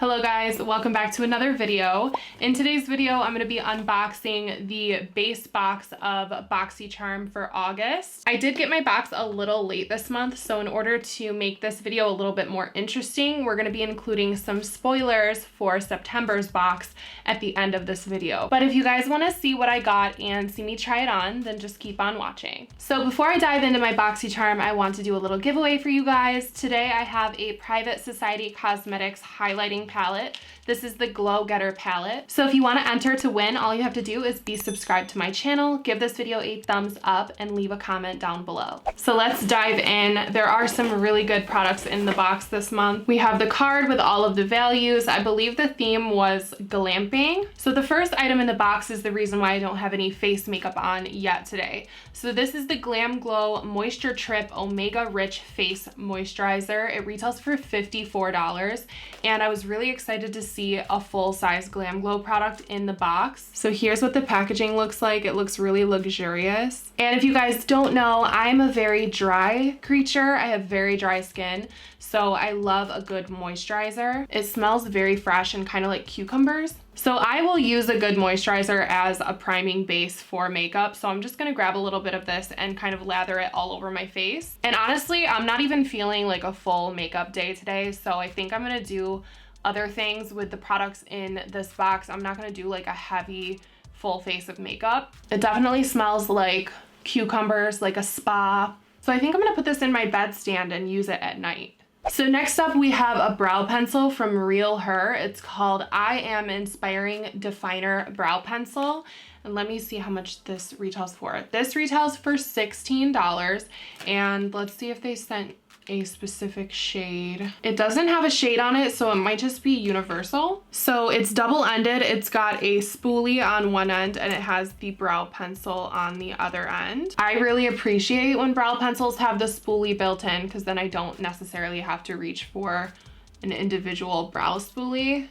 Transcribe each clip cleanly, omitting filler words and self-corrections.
Hello guys, welcome back to another video. In today's video, I'm going to be unboxing the base box of Boxycharm for August. I did get my box a little late this month, so in order to make this video a little bit more interesting, we're going to be including some spoilers for September's box at the end of this video. But if you guys want to see what I got and see me try it on, then just keep on watching. So before I dive into my Boxycharm, I want to do a little giveaway for you guys. Today I have a Private Society Cosmetics highlighting palette. This is the Glow Getter palette. So if you want to enter to win, all you have to do is be subscribed to my channel, give this video a thumbs up, and leave a comment down below. So let's dive in. There are some really good products in the box this month. We have the card with all of the values. I believe the theme was glamping. So the first item in the box is the reason why I don't have any face makeup on yet today. So this is the Glam Glow Moisture Trip Omega Rich Face Moisturizer. It retails for $54, and I was really excited to see a full-size Glam Glow product in the box. So here's what the packaging looks like. It looks really luxurious. And if you guys don't know, I'm a very dry creature. I have very dry skin, so I love a good moisturizer. It smells very fresh and kind of like cucumbers. So I will use a good moisturizer as a priming base for makeup. So I'm just gonna grab a little bit of this and kind of lather it all over my face. And honestly, I'm not even feeling like a full makeup day today. So I think I'm gonna do other things with the products in this box. I'm not gonna do like a heavy full face of makeup. It definitely smells like cucumbers, like a spa. So I think I'm gonna put this in my bedstand and use it at night. So next up we have a brow pencil from Real Her. It's called I Am Inspiring Definer Brow Pencil. And let me see how much this retails for. This retails for $16, and let's see if they sent a specific shade. It doesn't have a shade on it, so it might just be universal. So it's double-ended. It's got a spoolie on one end and it has the brow pencil on the other end. I really appreciate when brow pencils have the spoolie built in, because then I don't necessarily have to reach for an individual brow spoolie.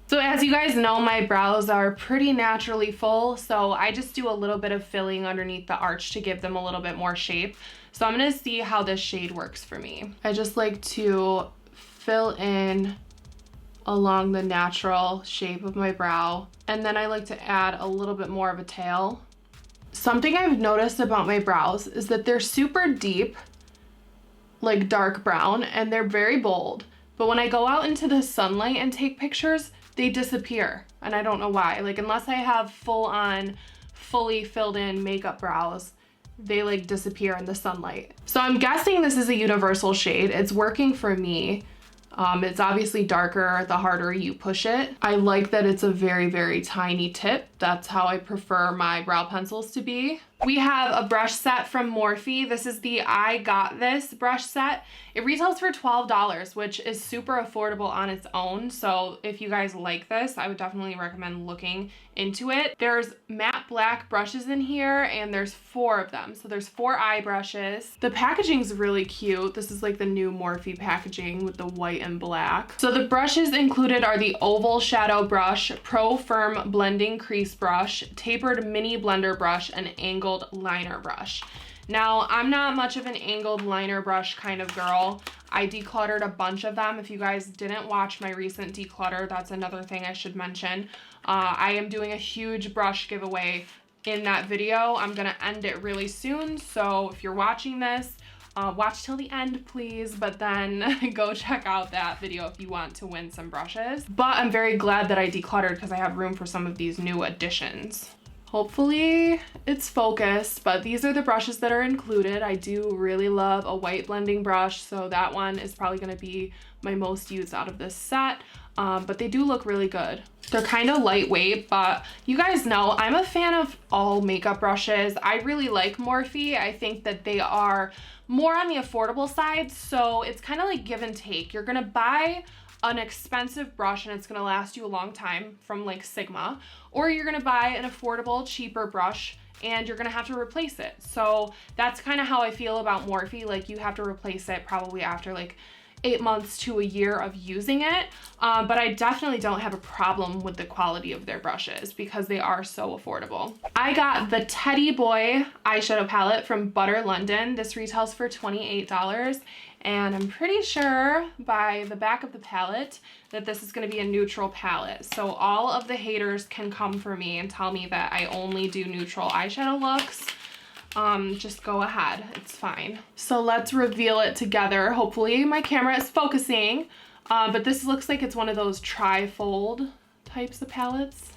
So as you guys know, my brows are pretty naturally full, so I just do a little bit of filling underneath the arch to give them a little bit more shape. So I'm gonna see how this shade works for me. I just like to fill in along the natural shape of my brow, and then I like to add a little bit more of a tail. Something I've noticed about my brows is that they're super deep, like dark brown, and they're very bold. But when I go out into the sunlight and take pictures, they disappear, and I don't know why. Like, unless I have full-on, fully filled in makeup brows, they like disappear in the sunlight. So I'm guessing this is a universal shade. It's working for me. It's obviously darker the harder you push it. I like that it's a very, very tiny tip. That's how I prefer my brow pencils to be. We have a brush set from Morphe. This is the I Got This brush set. It retails for $12, which is super affordable on its own. So if you guys like this, I would definitely recommend looking into it. There's matte black brushes in here, and there's 4 of them. So there's 4 eye brushes. The packaging's really cute. This is like the new Morphe packaging with the white and black. So the brushes included are the Oval Shadow Brush, Pro Firm Blending Crease Brush, Tapered Mini Blender Brush, and Angled Liner Brush. Now, I'm not much of an angled liner brush kind of girl. I decluttered a bunch of them. If you guys didn't watch my recent declutter, that's another thing I should mention. I am doing a huge brush giveaway in that video. I'm gonna end it really soon, so if you're watching this, watch till the end, please, but then go check out that video if you want to win some brushes. But I'm very glad that I decluttered because I have room for some of these new additions. Hopefully it's focused, but these are the brushes that are included. I do really love a white blending brush, so that one is probably gonna be my most used out of this set, but they do look really good. They're kind of lightweight, but you guys know I'm a fan of all makeup brushes. I really like Morphe. I think that they are more on the affordable side, so it's kind of like give and take. You're gonna buy an expensive brush and it's gonna last you a long time from like Sigma, or you're gonna buy an affordable, cheaper brush and you're gonna have to replace it. So that's kind of how I feel about Morphe. Like, you have to replace it probably after like 8 months to a year of using it, but I definitely don't have a problem with the quality of their brushes because they are so affordable. I got the Teddy Boy eyeshadow palette from Butter London. This retails for $28, And I'm pretty sure by the back of the palette that this is gonna be a neutral palette. So all of the haters can come for me and tell me that I only do neutral eyeshadow looks. Just go ahead, it's fine. So let's reveal it together. Hopefully my camera is focusing, but this looks like it's one of those tri-fold types of palettes.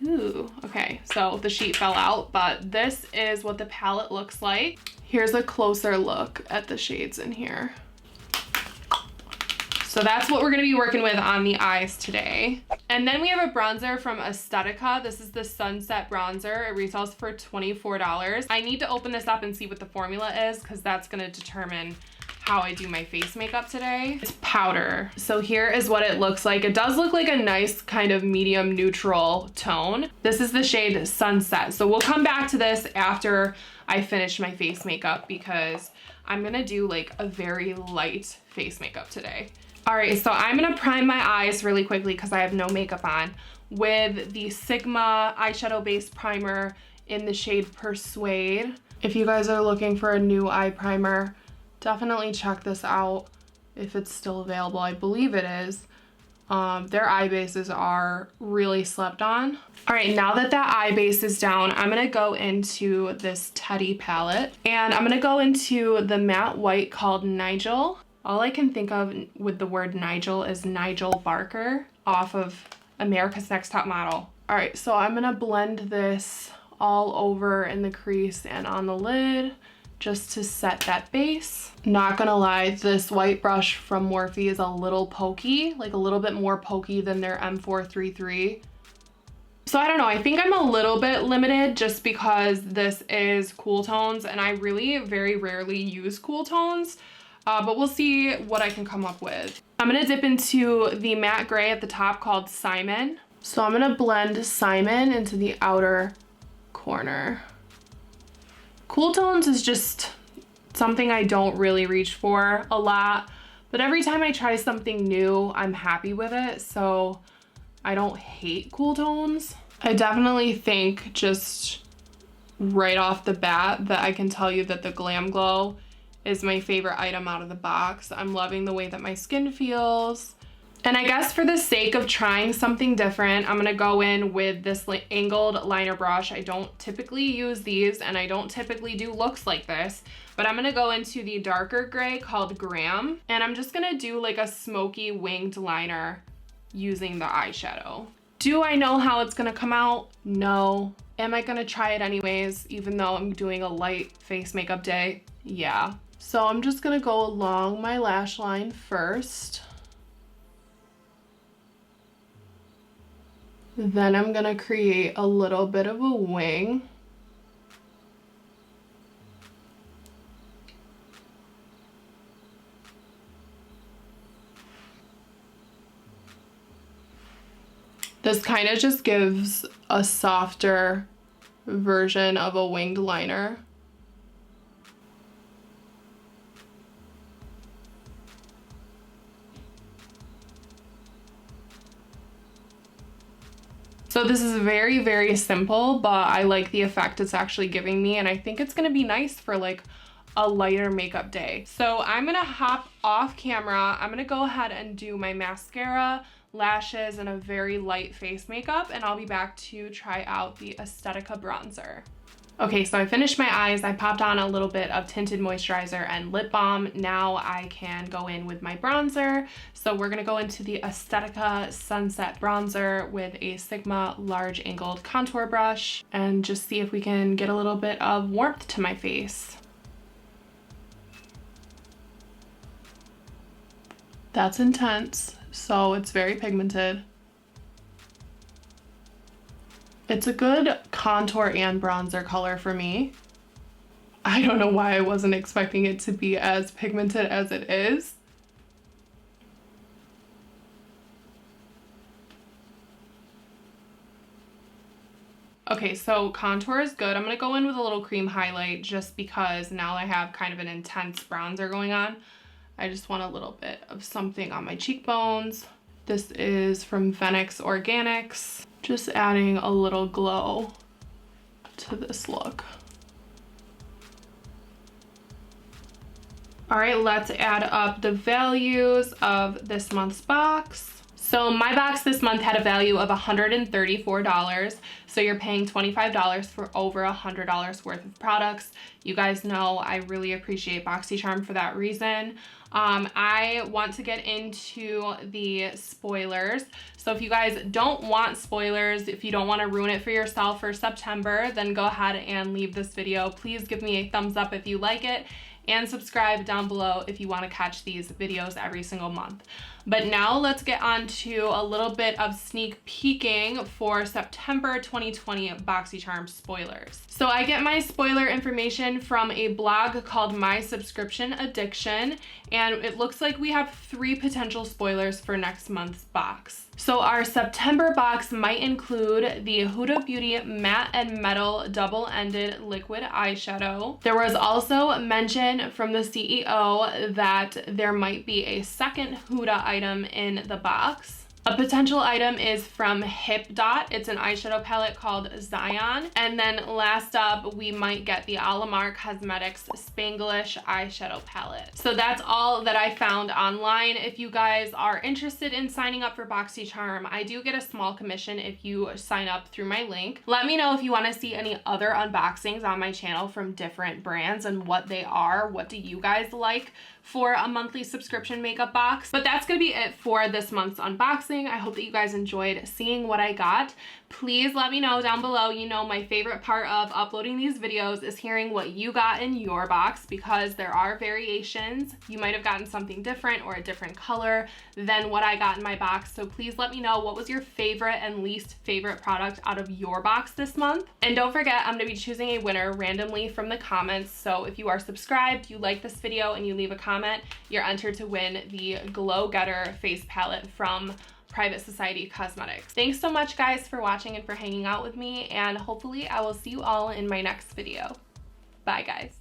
Ooh, okay, so the sheet fell out, but this is what the palette looks like. Here's a closer look at the shades in here. So that's what we're gonna be working with on the eyes today. And then we have a bronzer from Aesthetica. This is the Sunset Bronzer. It retails for $24. I need to open this up and see what the formula is because that's gonna determine how I do my face makeup today. It's powder. So here is what it looks like. It does look like a nice kind of medium neutral tone. This is the shade Sunset. So we'll come back to this after I finish my face makeup because I'm gonna do like a very light face makeup today. All right, so I'm gonna prime my eyes really quickly because I have no makeup on with the Sigma eyeshadow base primer in the shade Persuade. If you guys are looking for a new eye primer, definitely check this out if it's still available. I believe it is. Their eye bases are really slept on. All right, now that that eye base is down, I'm gonna go into this Teddy palette and I'm gonna go into the matte white called Nigel. All I can think of with the word Nigel is Nigel Barker off of America's Next Top Model. All right, so I'm gonna blend this all over in the crease and on the lid just to set that base. Not gonna lie, this white brush from Morphe is a little pokey, like a little bit more pokey than their M433. So I don't know, I think I'm a little bit limited just because this is cool tones and I really very rarely use cool tones. But we'll see what I can come up with. I'm gonna dip into the matte gray at the top called Simon. So I'm gonna blend Simon into the outer corner. Cool tones is just something I don't really reach for a lot, but every time I try something new, I'm happy with it. So I don't hate cool tones. I definitely think just right off the bat that I can tell you that the Glam Glow is my favorite item out of the box. I'm loving the way that my skin feels. And I guess for the sake of trying something different, I'm gonna go in with this angled liner brush. I don't typically use these and I don't typically do looks like this, but I'm gonna go into the darker gray called Graham. And I'm just gonna do like a smoky winged liner using the eyeshadow. Do I know how it's gonna come out? No. Am I gonna try it anyways, even though I'm doing a light face makeup day? Yeah. So I'm just gonna go along my lash line first. Then I'm gonna create a little bit of a wing. This kind of just gives a softer version of a winged liner. So this is very, very simple, but I like the effect it's actually giving me, and I think it's gonna be nice for like a lighter makeup day. So I'm gonna hop off camera. I'm gonna go ahead and do my mascara, lashes, and a very light face makeup, and I'll be back to try out the Aesthetica bronzer. Okay, so I finished my eyes. I popped on a little bit of tinted moisturizer and lip balm. Now I can go in with my bronzer. So we're gonna go into the Aesthetica Sunset Bronzer with a Sigma large angled contour brush and just see if we can get a little bit of warmth to my face. That's intense, so it's very pigmented. It's a good contour and bronzer color for me. I don't know why I wasn't expecting it to be as pigmented as it is. Okay, so contour is good. I'm gonna go in with a little cream highlight just because now I have kind of an intense bronzer going on. I just want a little bit of something on my cheekbones. This is from Venix Organics. Just adding a little glow to this look. All right, let's add up the values of this month's box. So my box this month had a value of $134. So you're paying $25 for over $100 worth of products. You guys know I really appreciate Boxycharm for that reason. I want to get into the spoilers. So if you guys don't want spoilers, if you don't want to ruin it for yourself for September, then go ahead and leave this video. Please give me a thumbs up if you like it, and subscribe down below if you want to catch these videos every single month. But now let's get on to a little bit of sneak peeking for September 2020 Boxycharm spoilers. So I get my spoiler information from a blog called My Subscription Addiction, and it looks like we have 3 potential spoilers for next month's box. So our September box might include the Huda Beauty Matte and Metal Double-Ended Liquid Eyeshadow. There was also mention from the CEO that there might be a second Huda item in the box. A potential item is from Hip Dot. It's an eyeshadow palette called Zion. And then last up, we might get the Alamar Cosmetics Spanglish eyeshadow palette. So that's all that I found online. If you guys are interested in signing up for Boxycharm, I do get a small commission if you sign up through my link. Let me know if you want to see any other unboxings on my channel from different brands and what they are. What do you guys like for a monthly subscription makeup box? But that's gonna be it for this month's unboxing. I hope that you guys enjoyed seeing what I got. Please let me know down below. You know, my favorite part of uploading these videos is hearing what you got in your box, because there are variations. You might have gotten something different or a different color than what I got in my box. So please let me know what was your favorite and least favorite product out of your box this month. And don't forget, I'm gonna be choosing a winner randomly from the comments. So if you are subscribed, you like this video, and you leave a comment, you're entered to win the Glow Getter face palette from Private Society Cosmetics. Thanks so much, guys, for watching and for hanging out with me, and hopefully I will see you all in my next video. Bye, guys.